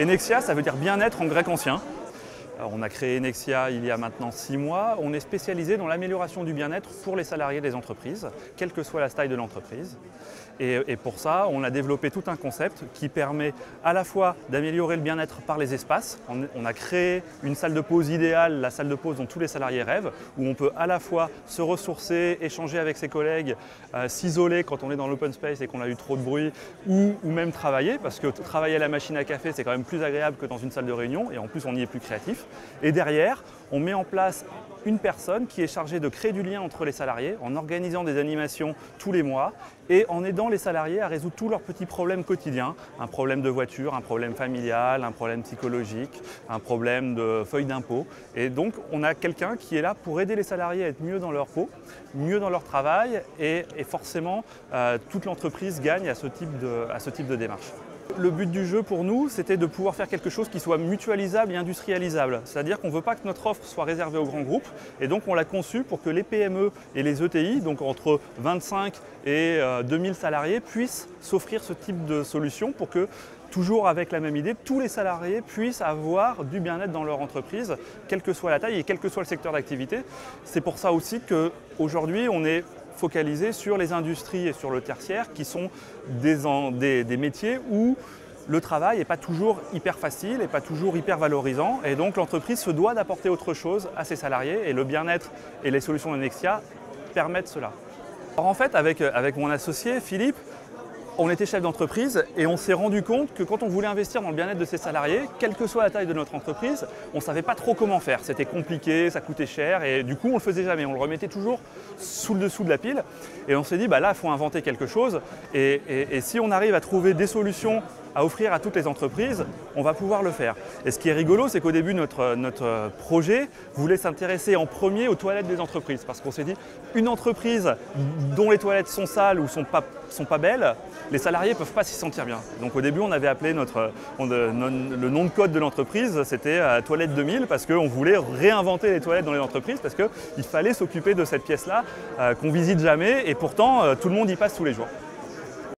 Enexia, ça veut dire bien-être en grec ancien. Alors, on a créé Enexia il y a maintenant 6 mois. On est spécialisé dans l'amélioration du bien-être pour les salariés des entreprises, quelle que soit la taille de l'entreprise. Et pour ça, on a développé tout un concept qui permet à la fois d'améliorer le bien-être par les espaces. On a créé une salle de pause idéale, la salle de pause dont tous les salariés rêvent, où on peut à la fois se ressourcer, échanger avec ses collègues, s'isoler quand on est dans l'open space et qu'on a eu trop de bruit, ou même travailler, parce que travailler à la machine à café, c'est quand même plus agréable que dans une salle de réunion, et en plus on y est plus créatif. Et derrière, on met en place une personne qui est chargée de créer du lien entre les salariés en organisant des animations tous les mois et en aidant les salariés à résoudre tous leurs petits problèmes quotidiens, un problème de voiture, un problème familial, un problème psychologique, un problème de feuille d'impôt. Et donc on a quelqu'un qui est là pour aider les salariés à être mieux dans leur peau, mieux dans leur travail et forcément toute l'entreprise gagne à ce type de démarche. Le but du jeu pour nous, c'était de pouvoir faire quelque chose qui soit mutualisable et industrialisable. C'est-à-dire qu'on ne veut pas que notre offre soit réservée aux grands groupes et donc on l'a conçu pour que les PME et les ETI, donc entre 25 et 2000 salariés, puissent s'offrir ce type de solution pour que, toujours avec la même idée, tous les salariés puissent avoir du bien-être dans leur entreprise, quelle que soit la taille et quel que soit le secteur d'activité. C'est pour ça aussi qu'aujourd'hui, on est focalisé sur les industries et sur le tertiaire qui sont des métiers où le travail n'est pas toujours hyper facile et pas toujours hyper valorisant et donc l'entreprise se doit d'apporter autre chose à ses salariés et le bien-être et les solutions d'Enexia permettent cela. Alors en fait, avec mon associé Philippe, on était chef d'entreprise et on s'est rendu compte que quand on voulait investir dans le bien-être de ses salariés, quelle que soit la taille de notre entreprise, on ne savait pas trop comment faire. C'était compliqué, ça coûtait cher et du coup on ne le faisait jamais. On le remettait toujours sous le dessous de la pile et on s'est dit là il faut inventer quelque chose et si on arrive à trouver des solutions à offrir à toutes les entreprises, on va pouvoir le faire. Et ce qui est rigolo, c'est qu'au début, notre projet voulait s'intéresser en premier aux toilettes des entreprises. Parce qu'on s'est dit, une entreprise dont les toilettes sont sales ou sont pas belles, les salariés ne peuvent pas s'y sentir bien. Donc au début, on avait appelé le nom de code de l'entreprise, c'était Toilette 2000, parce qu'on voulait réinventer les toilettes dans les entreprises, parce qu'il fallait s'occuper de cette pièce-là qu'on ne visite jamais, et pourtant, tout le monde y passe tous les jours.